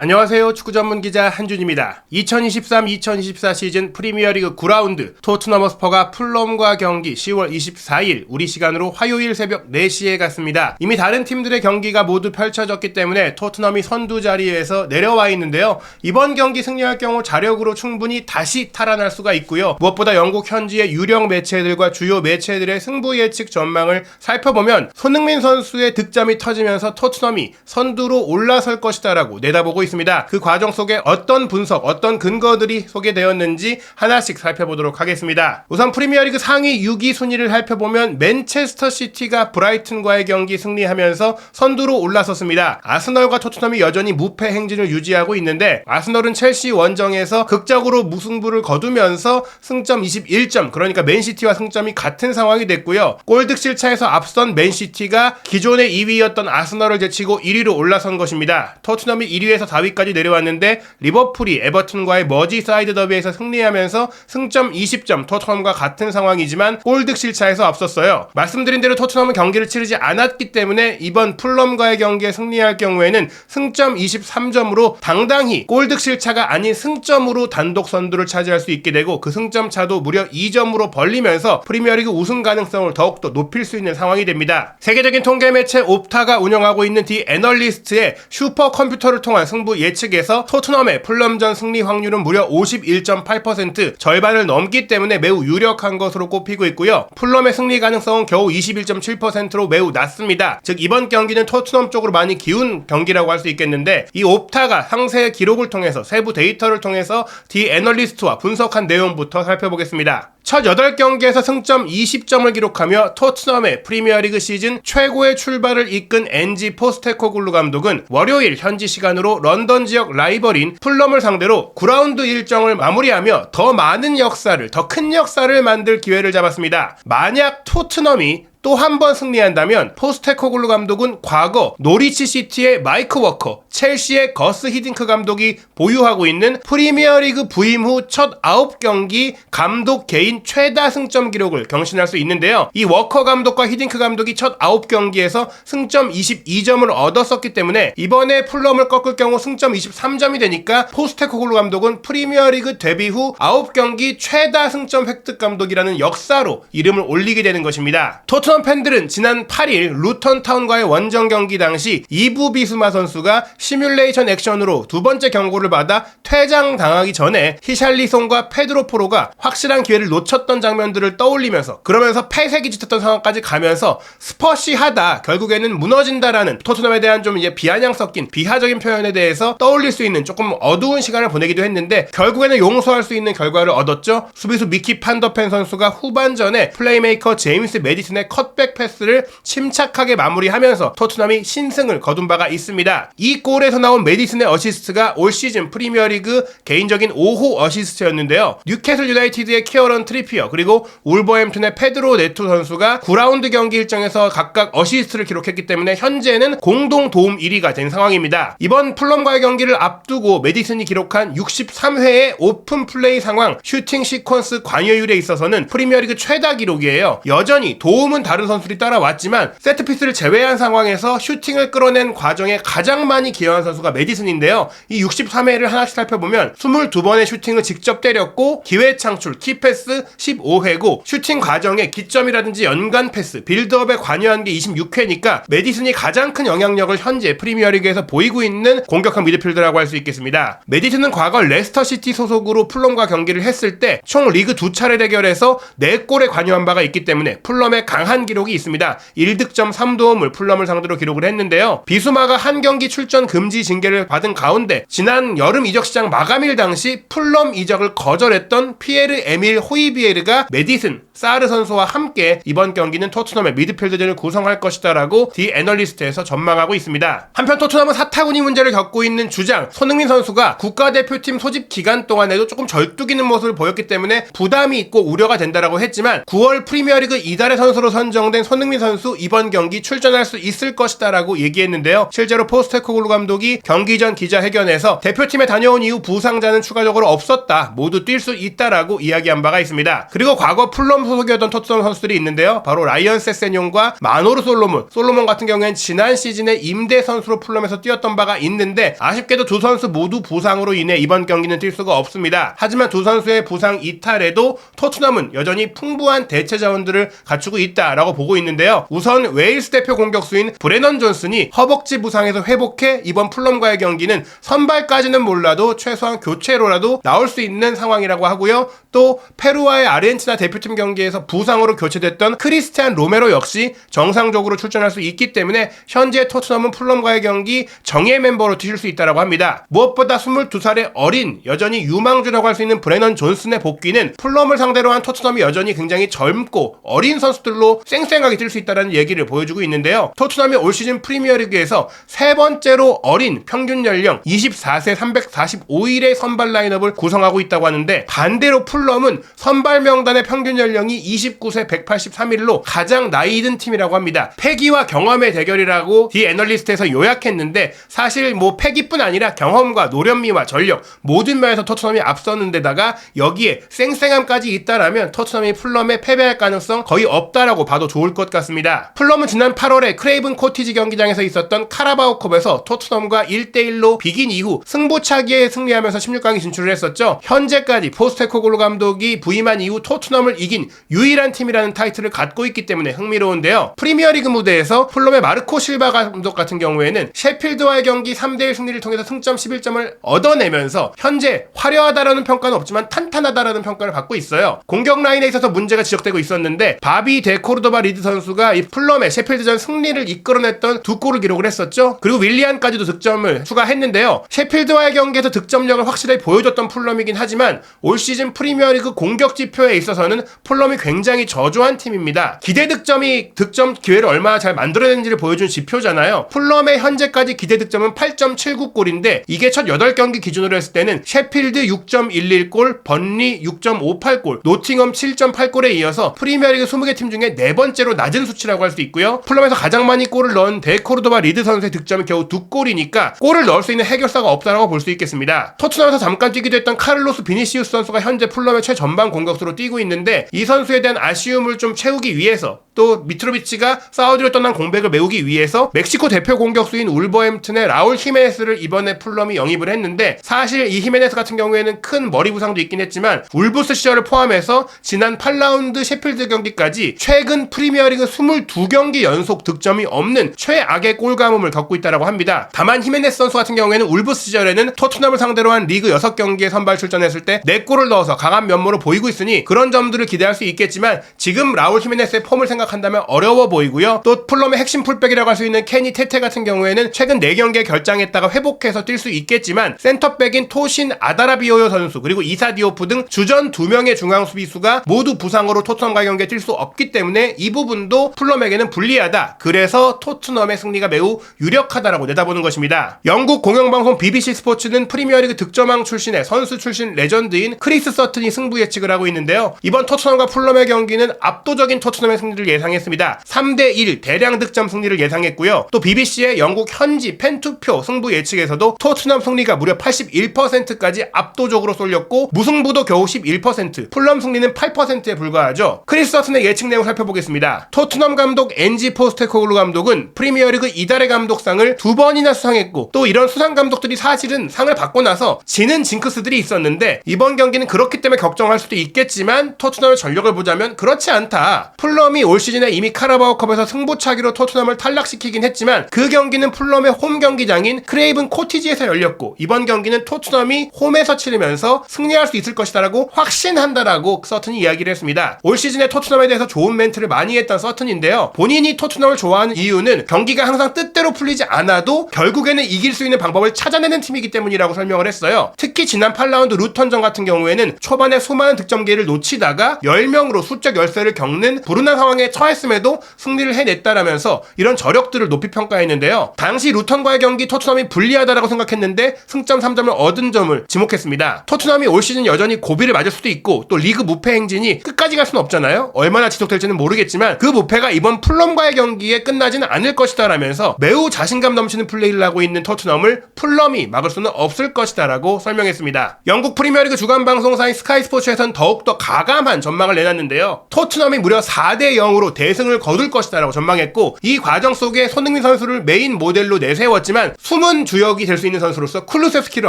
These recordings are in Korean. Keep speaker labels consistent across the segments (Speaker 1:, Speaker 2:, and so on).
Speaker 1: 안녕하세요. 축구 전문 기자 한준입니다. 2023-2024 시즌 프리미어리그 9라운드 토트넘 허스퍼가 풀럼과 경기 10월 24일 우리 시간으로 화요일 새벽 4시에 갔습니다. 이미 다른 팀들의 경기가 모두 펼쳐졌기 때문에 토트넘이 선두 자리에서 내려와 있는데요. 이번 경기 승리할 경우 자력으로 충분히 다시 탈환할 수가 있고요. 무엇보다 영국 현지의 유력 매체들과 주요 매체들의 승부 예측 전망을 살펴보면 손흥민 선수의 득점이 터지면서 토트넘이 선두로 올라설 것이다라고 내다보고 있습니다. 그 과정 속에 어떤 분석, 어떤 근거들이 소개되었는지 하나씩 살펴보도록 하겠습니다. 우선 프리미어리그 상위 6위 순위를 살펴보면 맨체스터 시티가 브라이튼과의 경기 승리하면서 선두로 올라섰습니다. 아스널과 토트넘이 여전히 무패 행진을 유지하고 있는데 아스널은 첼시 원정에서 극적으로 무승부를 거두면서 승점 21점, 그러니까 맨시티와 승점이 같은 상황이 됐고요. 골득실차에서 앞선 맨시티가 기존의 2위였던 아스널을 제치고 1위로 올라선 것입니다. 토트넘이 1위에서 4위까지 내려왔는데 리버풀이 에버튼과의 머지사이드 더비에서 승리하면서 승점 20점, 토트넘과 같은 상황이지만 골득실차에서 앞섰어요. 말씀드린 대로 토트넘은 경기를 치르지 않았기 때문에 이번 풀럼과의 경기에 승리할 경우에는 승점 23점으로 당당히 골득실차가 아닌 승점으로 단독 선두를 차지할 수 있게 되고 그 승점 차도 무려 2점으로 벌리면서 프리미어리그 우승 가능성을 더욱더 높일 수 있는 상황이 됩니다. 세계적인 통계 매체 옵타가 운영하고 있는 디 애널리스트의 슈퍼컴퓨터를 통한 승부 예측에서 토트넘의 풀럼전 승리 확률은 무려 51.8%, 절반을 넘기 때문에 매우 유력한 것으로 꼽히고 있고요. 풀럼의 승리 가능성은 겨우 21.7%로 매우 낮습니다. 즉 이번 경기는 토트넘 쪽으로 많이 기운 경기라고 할 수 있겠는데 이 옵타가 상세 기록을 통해서 세부 데이터를 통해서 디 애널리스트와 분석한 내용부터 살펴보겠습니다. 첫 8경기에서 승점 20점을 기록하며 토트넘의 프리미어리그 시즌 최고의 출발을 이끈 엔지 포스테코글루 감독은 월요일 현지 시간으로 런던 지역 라이벌인 풀럼을 상대로 9라운드 일정을 마무리하며 더 많은 역사를, 더 큰 역사를 만들 기회를 잡았습니다. 만약 토트넘이 또 한 번 승리한다면 포스테코글루 감독은 과거 노리치 시티의 마이크 워커, 첼시의 거스 히딩크 감독이 보유하고 있는 프리미어리그 부임 후 첫 9경기 감독 개인 최다 승점 기록을 경신할 수 있는데요. 이 워커 감독과 히딩크 감독이 첫 9경기에서 승점 22점을 얻었었기 때문에 이번에 풀럼을 꺾을 경우 승점 23점이 되니까 포스테코글루 감독은 프리미어리그 데뷔 후 9경기 최다 승점 획득 감독이라는 역사로 이름을 올리게 되는 것입니다. 토트넘 팬들은 지난 8일 루턴타운과의 원정 경기 당시 이부 비스마 선수가 시뮬레이션 액션으로 두 번째 경고를 받아 퇴장당하기 전에 히샬리송과 페드로 포로가 확실한 기회를 놓쳤던 장면들을 떠올리면서 그러면서 패색이 짙었던 상황까지 가면서 스퍼시하다, 결국에는 무너진다라는 토트넘에 대한 좀 비아냥 섞인 비하적인 표현에 대해서 떠올릴 수 있는 조금 어두운 시간을 보내기도 했는데 결국에는 용서할 수 있는 결과를 얻었죠. 수비수 미키 판더펜 선수가 후반전에 플레이메이커 제임스 메디슨의 컷백 패스를 침착하게 마무리하면서 토트넘이 신승을 거둔 바가 있습니다. 이 골에서 나온 메디슨의 어시스트가 올 시즌 프리미어리그 개인적인 5호 어시스트였는데요. 뉴캐슬 유나이티드의 키어런 트리피어 그리고 울버햄튼의 페드로 네투 선수가 9라운드 경기 일정에서 각각 어시스트를 기록했기 때문에 현재는 공동 도움 1위가 된 상황입니다. 이번 풀럼과의 경기를 앞두고 메디슨이 기록한 63회의 오픈 플레이 상황 슈팅 시퀀스 관여율에 있어서는 프리미어리그 최다 기록이에요. 여전히 도움은 다른 선수들이 따라왔지만 세트피스를 제외한 상황에서 슈팅을 끌어낸 과정에 가장 많이 기여한 선수가 메디슨인데요. 이 63회를 하나씩 살펴보면 22번의 슈팅을 직접 때렸고 기회 창출, 키패스 15회고 슈팅 과정에 기점이라든지 연관 패스, 빌드업에 관여한 게 26회니까 메디슨이 가장 큰 영향력을 현재 프리미어리그에서 보이고 있는 공격형 미드필더라고 할 수 있겠습니다. 메디슨은 과거 레스터시티 소속으로 풀럼과 경기를 했을 때 총 리그 2차례 대결에서 4골에 관여한 바가 있기 때문에 풀럼의 강한 기록이 있습니다. 1득점 3도움을 풀럼을 상대로 기록을 했는데요. 비수마가 한 경기 출전 금지 징계를 받은 가운데 지난 여름 이적 시장 마감일 당시 풀럼 이적을 거절했던 피에르 에밀 호이비에르가 메디슨, 사르 선수와 함께 이번 경기는 토트넘의 미드필드陣을 구성할 것이다라고 디 애널리스트에서 전망하고 있습니다. 한편 토트넘은 사타구니 문제를 겪고 있는 주장 손흥민 선수가 국가대표팀 소집 기간 동안에도 조금 절뚝이는 모습을 보였기 때문에 부담이 있고 우려가 된다라고 했지만 9월 프리미어리그 이달의 선수로 선정된 손흥민 선수 이번 경기 출전할 수 있을 것이다라고 얘기했는데요. 실제로 포스테코글루 감독이 경기 전 기자회견에서 대표팀에 다녀온 이후 부상자는 추가적으로 없었다, 모두 뛸 수 있다라고 이야기한 바가 있습니다. 그리고 과거 풀럼 풀럼 소속이었던 토트넘 선수들이 있는데요. 바로 라이언 세세뇽과 마노르 솔로몬 같은 경우에는 지난 시즌에 임대 선수로 풀럼에서 뛰었던 바가 있는데 아쉽게도 두 선수 모두 부상으로 인해 이번 경기는 뛸 수가 없습니다. 하지만 두 선수의 부상 이탈에도 토트넘은 여전히 풍부한 대체 자원들을 갖추고 있다라고 보고 있는데요. 우선 웨일스 대표 공격수인 브레넌 존슨이 허벅지 부상에서 회복해 이번 풀럼과의 경기는 선발까지는 몰라도 최소한 교체로라도 나올 수 있는 상황이라고 하고요. 또 페루와의 아르헨티나 대표팀 경기에서 부상으로 교체됐던 크리스티안 로메로 역시 정상적으로 출전할 수 있기 때문에 현재 토트넘은 풀럼과의 경기 정예 멤버로 뛰실 수 있다고 합니다. 무엇보다 22살의 어린 여전히 유망주라고 할 수 있는 브레넌 존슨의 복귀는 풀럼을 상대로 한 토트넘이 여전히 굉장히 젊고 어린 선수들로 쌩쌩하게 뛸 수 있다는 얘기를 보여주고 있는데요. 토트넘이 올 시즌 프리미어리그에서 세 번째로 어린 평균 연령 24세 345일의 선발 라인업을 구성하고 있다고 하는데 반대로 풀럼은 선발 명단의 평균 연령이 29세 183일로 가장 나이 든 팀이라고 합니다. 패기와 경험의 대결이라고 디 애널리스트에서 요약했는데 사실 뭐 패기뿐 아니라 경험과 노련미와 전력 모든 면에서 토트넘이 앞서는데다가 여기에 쌩쌩함까지 있다라면 토트넘이 풀럼에 패배할 가능성 거의 없다라고 봐도 좋을 것 같습니다. 풀럼은 지난 8월에 크레이븐 코티지 경기장에서 있었던 카라바오컵에서 토트넘과 1대1로 비긴 이후 승부차기에 승리하면서 16강에 진출을 했었죠. 현재까지 포스테코글루 감독이 부임한 이후 토트넘을 이긴 유일한 팀이라는 타이틀을 갖고 있기 때문에 흥미로운데요. 프리미어리그 무대에서 풀럼의 마르코 실바 감독 같은 경우에는 셰필드와의 경기 3대1 승리를 통해서 승점 11점을 얻어내면서 현재 화려하다라는 평가는 없지만 탄탄하다라는 평가를 받고 있어요. 공격 라인에 있어서 문제가 지적되고 있었는데 바비 데 코르도바 리드 선수가 이 풀럼의 셰필드전 승리를 이끌어냈던 두 골을 기록을 했었죠. 그리고 윌리안까지도 득점을 추가했는데요. 셰필드와의 경기에서 득점력을 확실히 보여줬던 풀럼이긴 하지만 올 시즌 프리미어리그 공격 지표에 있어서는 풀럼이 굉장히 저조한 팀입니다. 기대 득점 기회를 얼마나 잘 만들어내는지를 보여준 지표잖아요. 풀럼의 현재까지 기대 득점은 8.79골인데 이게 첫 8경기 기준으로 했을 때는 셰필드 6.11골, 번리 6.58골, 노팅엄 7.8골에 이어서 프리미어리그 20개 팀 중에 네 번째로 낮은 수치라고 할 수 있고요. 풀럼에서 가장 많이 골을 넣은 데코르도바 리드 선수의 득점이 겨우 2골이니까 골을 넣을 수 있는 해결사가 없다라고 볼 수 있겠습니다. 토트넘에서 잠깐 뛰기도 했던 카를로스 비니시우스 선수가 현재 풀럼의 최전방 공격수로 뛰고 있는데 이 선수에 대한 아쉬움을 좀 채우기 위해서 또 미트로비치가 사우디로 떠난 공백을 메우기 위해서 멕시코 대표 공격수인 울버햄튼의 라울 히메네스를 이번에 풀럼이 영입을 했는데 사실 이 히메네스 같은 경우에는 큰 머리 부상도 있긴 했지만 울브스 시절을 포함해서 지난 8라운드 셰필드 경기까지 최근 프리미어리그 22경기 연속 득점이 없는 최악의 골 가뭄을 겪고 있다고 합니다. 다만 히메네스 선수 같은 경우에는 울브스 시절에는 토트넘을 상대로 한 리그 6경기에 선발 출전했을 때 4골을 넣어서 강한 면모를 보이고 있으니 그런 점들을 기대할 수 있겠지만 지금 라울 히메네스의 폼을 생각한다면 어려워 보이고요. 또 풀럼의 핵심 풀백이라고 할 수 있는 케니 테테 같은 경우에는 최근 4경기에 결장했다가 회복해서 뛸 수 있겠지만 센터백인 토신 아다라비오요 선수 그리고 이사 디오프 등 주전 2명의 중앙 수비수가 모두 부상으로 토트넘과의 경기에 뛸 수 없기 때문에 이 부분도 풀럼에게는 불리하다. 그래서 토트넘의 승리가 매우 유력하다라고 내다보는 것입니다. 영국 공영방송 BBC 스포츠는 프리미어리그 득점왕 출신의 선수 출신 레전드인 크리스 서튼이 승부 예측을 하고 있는데요. 이번 토트넘과 풀럼의 경기는 압도적인 토트넘의 승리를 예상했습니다. 3대1 대량 득점 승리를 예상했고요. 또 BBC의 영국 현지 팬투표 승부 예측에서도 토트넘 승리가 무려 81%까지 압도적으로 쏠렸고 무승부도 겨우 11%, 풀럼 승리는 8%에 불과하죠. 크리스 서튼의 예측 내용 살펴보겠습니다. 토트넘 감독 엔지 포스테코글루 감독은 프리미어리그 이달의 감독상을 2번이나 수상했고 또 이런 수상 감독들이 사실은 상을 받고 나서 지는 징크스들이 있었는데 이번 경기는 그렇기 때문에 걱정할 수도 있겠지만 토트넘의 전력을 보자면 그렇지 않다. 풀럼이 올 시즌에 이미 카라바오컵에서 승부차기로 토트넘을 탈락시키긴 했지만 그 경기는 풀럼의 홈 경기장인 크레이븐 코티지에서 열렸고 이번 경기는 토트넘이 홈에서 치르면서 승리할 수 있을 것이다라고 확신한다라고 서튼이 이야기를 했습니다. 올 시즌에 토트넘에 대해서 좋은 멘트를 많이 했던 서튼인데요. 본인이 토트넘을 좋아하는 이유는 경기가 항상 뜻대로 풀리지 않아도 결국에는 이길 수 있는 방법을 찾아내는 팀이기 때문이라고 설명을 했어요. 특히 지난 8라운드 루턴전 같은 경우에는 초반에 수많은 득점 기회를 놓치다가 10명으로 수적 열세를 겪는 불운한 상황에 처했음에도 승리를 해냈다라면서 이런 저력들을 높이 평가했는데요. 당시 루턴과의 경기 토트넘이 불리하다라고 생각했는데 승점 3점을 얻은 점을 지목했습니다. 토트넘이 올 시즌 여전히 고비를 맞을 수도 있고 또 리그 무패 행진이 끝까지 갈 수는 없잖아요. 얼마나 지속될지는 모르겠지만 그 무패가 이번 풀럼과의 경기에 끝나지는 않을 것이다 라면서 매우 자신감 넘치는 플레이를 하고 있는 토트넘을 풀럼이 막을 수는 없을 것이다 라고 설명했습니다. 영국 프리미어리그 주간 방송사인 스카이 스포츠에선 더욱더 가감한 전망을 내놨는데요. 토트넘이 무려 4대 0으로 대승을 거둘 것이다 라고 전망했고 이 과정 속에 손흥민 선수를 메인 모델로 내세웠지만 숨은 주역이 될 수 있는 선수로서 쿨루세스키를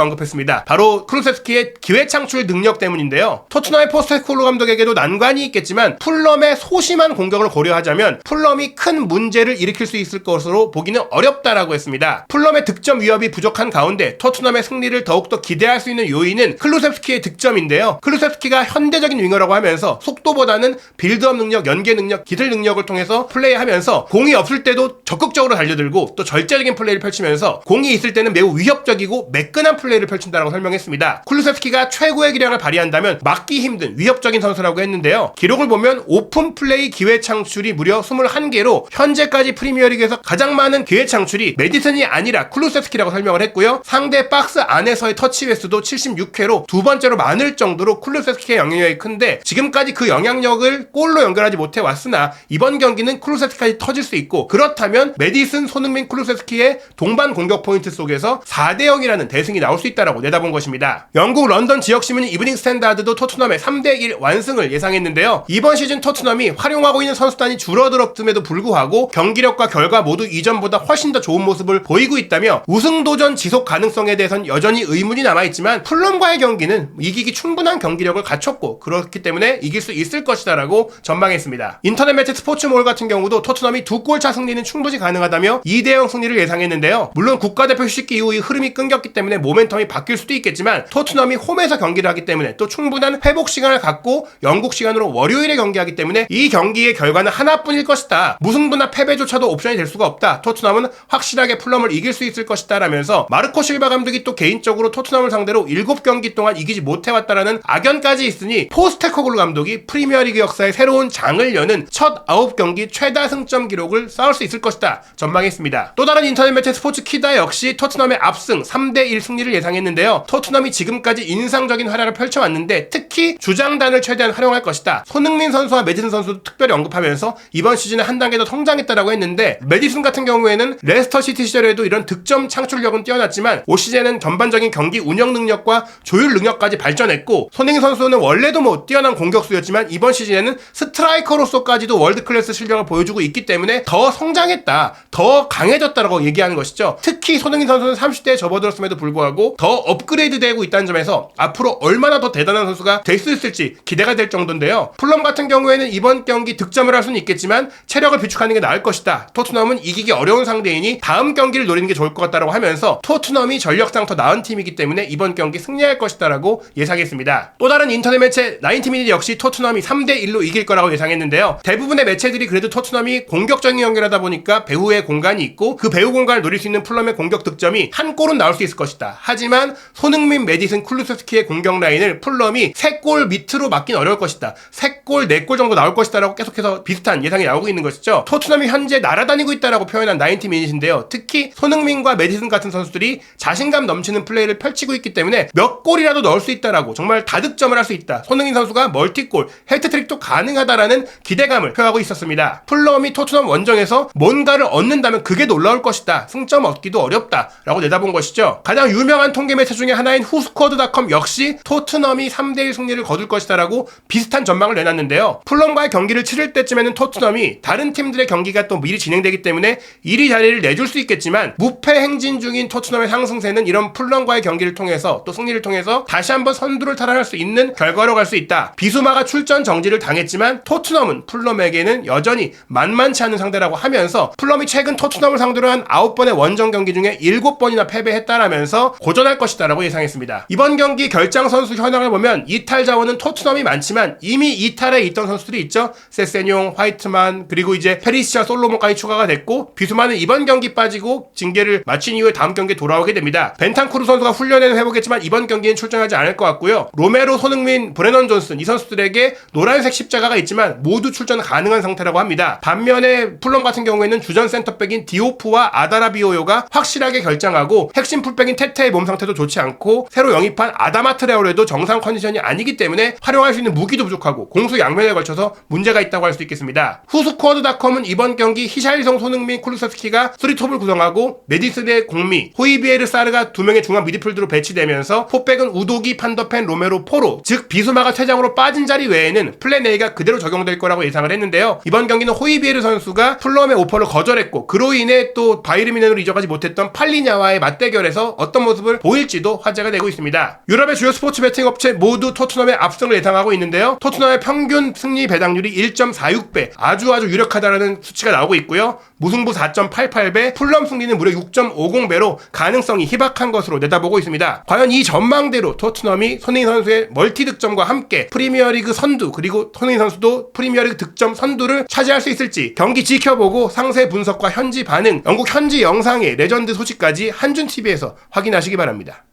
Speaker 1: 언급했습니다. 바로 쿨루세스키의 기회 창출 능력 때문인데요. 토트넘의 포스테코글루 감독에게도 난관이 있겠지만 풀럼의 소심한 공격을 고려하자면 풀럼이 큰 문제를 일으킬 수 있을 것으로 보기는 어렵다라고 했습니다. 풀럼의 득점 위협이 부족한 가운데 토트넘의 승리를 더욱더 기대할 수 있는 요인은 클루세스키의 득점인데요. 클루세스키가 현대적인 윙어라고 하면서 속도보다는 빌드업 능력, 연계 능력, 기술 능력을 통해서 플레이하면서 공이 없을 때도 적극적으로 달려들고 또 절제적인 플레이를 펼치면서 공이 있을 때는 매우 위협적이고 매끈한 플레이를 펼친다라고 설명했습니다. 클루세스키가 최고의 기량을 발휘한다면 막기 힘든 위협적인 선수라고 했는데요. 기록을 보면 오픈 플레이 기회 창출이 무려 21개로 현재까지 프리미어리그에서 가장 많은 기회 창출이 메디슨이 아니라 쿨루세스키라고 설명을 했고요. 상대 박스 안에서의 터치 횟수도 76회로 두 번째로 많을 정도로 쿨루세스키의 영향력이 큰데 지금까지 그 영향력을 골로 연결하지 못해 왔으나 이번 경기는 쿨루세스키까지 터질 수 있고 그렇다면 메디슨, 손흥민, 쿨루세스키의 동반 공격 포인트 속에서 4대 0이라는 대승이 나올 수 있다라고 내다본 것입니다. 영국 런던 지역신문인 이브닝 스탠다드도 토트넘의 3대 1 완승을 예상했는데요. 이번 시즌 토트넘이 활용하고 있는 선수단이 줄어들었음에도 불구하고 경기력과 결과 모두 이전보다 훨씬 더 좋은 모습을 보이고 있다며 우승 도전 지속 가능성에 대해선 여전히 의문이 남아있지만 풀럼과의 경기는 이기기 충분한 경기력을 갖췄고 그렇기 때문에 이길 수 있을 것이다 라고 전망했습니다. 인터넷 매체 스포츠몰 같은 경우도 토트넘이 2골차 승리는 충분히 가능하다며 2대 0 승리를 예상했는데요. 물론 국가대표 휴식기 이후 이 흐름이 끊겼기 때문에 모멘텀이 바뀔 수도 있겠지만 토트넘이 홈에서 경기를 하기 때문에 또 충분한 회복 시간을 갖고 영국 시간으로 월요일에 경기하기 때문에 이 경기의 결과는 하나뿐일 것이다. 무승부나 패배조차도 옵션이 될 수가 없다. 토트넘은 확실하게 풀럼을 이길 수 있을 것이다 라면서 마르코 실바 감독이 또 개인적으로 토트넘을 상대로 7경기 동안 이기지 못해왔다라는 악연까지 있으니 포스테코글루 감독이 프리미어리그 역사의 새로운 장을 여는 첫 9경기 최다 승점 기록을 쌓을 수 있을 것이다 전망했습니다. 또 다른 인터넷 매체 스포츠키다 역시 토트넘의 압승 3대 1 승리를 예상했는데요. 토트넘이 지금까지 인상적인 활약을 펼쳐왔는데 특히 주장단을 최대한 활용할 것이다. 손흥민 선수와 메디슨 선수도 특별히 언급하면서 이번 시즌에 한 단계 더 성장했다라고 했는데 메디슨 같은 경우에는 레스터 시티 시절에도 이런 득점 창출력은 뛰어났지만 올 시즌에는 전반적인 경기 운영 능력과 조율 능력까지 발전했고 손흥민 선수는 원래도 뛰어난 공격수였지만 이번 시즌에는 스트라이커로서까지도 월드클래스 실력을 보여주고 있기 때문에 더 성장했다, 더 강해졌다라고 얘기하는 것이죠. 특히 손흥민 선수는 30대에 접어들었음에도 불구하고 더 업그레이드 되고 있다는 점에서 앞으로 얼마나 더 대단한 선수가 될 수 있을지 기대가 될 정도인데요. 풀럼 같은 경우에는 이번 경기 득점을 할 수는 있겠지만 체력을 비축하는 게 나을 것이다. 토트넘은 이기기 어려운 상대이니 다음 경기를 노리는 게 좋을 것 같다라고 하면서 토트넘이 전력상 더 나은 팀이기 때문에 이번 경기 승리할 것이다라고 예상했습니다. 또 다른 인터넷 매체 90미니트 역시 토트넘이 3대 1로 이길 거라고 예상했는데요. 대부분의 매체들이 그래도 토트넘이 공격적인 경기를 하다 보니까 배후에 공간이 있고 그 배후 공간을 노릴 수 있는 풀럼의 공격 득점이 한 골은 나올 수 있을 것이다. 하지만 손흥민, 메디슨, 쿨루세스키의 공격 라인을 풀럼이 3골 밑으로 막긴 어려울 것이다. 3골, 4골 정도 나올 것이다 라고 계속해서 비슷한 예상이 나오고 있는 것이죠. 토트넘이 현재 날아다니고 있다라고 표현한 90미니트인데요. 특히 손흥민과 메디슨 같은 선수들이 자신감 넘치는 플레이를 펼치고 있기 때문에 몇 골이라도 넣을 수 있다라고 정말 다득점을 할 수 있다. 손흥민 선수가 멀티골, 해트트릭도 가능하다라는 기대감을 표하고 있었습니다. 풀럼이 토트넘 원정에서 뭔가를 얻는다면 그게 놀라울 것이다. 승점 얻기도 어렵다 라고 내다본 것이죠. 가장 유명한 통계 매체 중에 하나인 후스쿼드닷컴 역시 토트넘이 3대1 승리를 거둘 것이다 라고 비슷한 전망을 내놨는데요. 풀럼과의 경기를 치를 때쯤에는 토트넘이 다른 팀들의 경기가 또 미리 진행되기 때문에 1위 자리를 내줄 수 있겠지만 무패 행진 중인 토트넘의 상승세는 이런 풀럼과의 경기를 통해서 또 승리를 통해서 다시 한번 선두를 탈환할 수 있는 결과로 갈 수 있다. 비수마가 출전 정지를 당했지만 토트넘은 풀럼에게는 여전히 만만치 않은 상대라고 하면서 풀럼이 최근 토트넘을 상대로 한 9번의 원정 경기 중에 7번이나 패배했다라면서 고전할 것이다 라고 예상했습니다. 이번 경기 결장 선수 현황을 보면 이탈 자원은 토트넘이 많지만 이미 이탈에 있던 선수들이 있죠. 세세뇽, 화이트만, 그리고 이제 페리시아, 솔로몬까지 추가가 됐고 비수마는 이번 경기 빠지고 징계를 마친 이후에 다음 경기에 돌아오게 됩니다. 벤탄쿠르 선수가 훈련에는 해보겠지만 이번 경기는 출전하지 않을 것 같고요. 로메로, 손흥민, 브레넌 존슨 이 선수들에게 노란색 십자가가 있지만 모두 출전 가능 가능한 상태라고 합니다. 반면에 풀럼 같은 경우에는 주전 센터백인 디오프와 아다라비오요가 확실하게 결장하고 핵심 풀백인 테테의 몸 상태도 좋지 않고 새로 영입한 아다마 트레오레도 정상 컨디션이 아니기 때문에 활용할 수 있는 무기도 부족하고 공수 양면에 걸쳐서 문제가 있다고 할 수 있겠습니다. 후스코어드닷컴은 이번 경기 히샬리송, 손흥민, 쿨루세스키가 3톱을 구성하고 메디슨의 공미, 호이비에르 사르가 2명의 중앙 미드필드로 배치되면서 포백은 우도기, 판더펜, 로메로, 포로, 즉 비수마가 퇴장으로 빠진 자리 외에는 플랜 A가 그대로 적용될 거라고 예상을 했는데요. 이번 경기는 호이비에르 선수가 풀럼의 오퍼를 거절했고 그로 인해 또 바이에른 뮌헨으로 이적하지 못했던 팔리냐와의 맞대결에서 어떤 모습을 보일지도 화제가 되고 있습니다. 유럽의 주요 스포츠 베팅 업체 모두 토트넘의 압승을 예상하고 있는데요. 토트넘의 평균 승리 배당률이 1.46배, 아주 유력하다라는 수치가 나오고 있고요. 무승부 4.88배, 풀럼 승리는 무려 6.50배로 가능성이 희박한 것으로 내다보고 있습니다. 과연 이 전망대로 토트넘이 손흥민 선수의 멀티 득점과 함께 프리미어리그 선두, 그리고 손흥민 선수도 프리미어리그 득점 선두를 차지할 수 있을지 경기 지켜보고 상세 분석과 현지 반응, 영국 현지 영상의 레전드 소식까지 한준TV에서 확인하시기 바랍니다.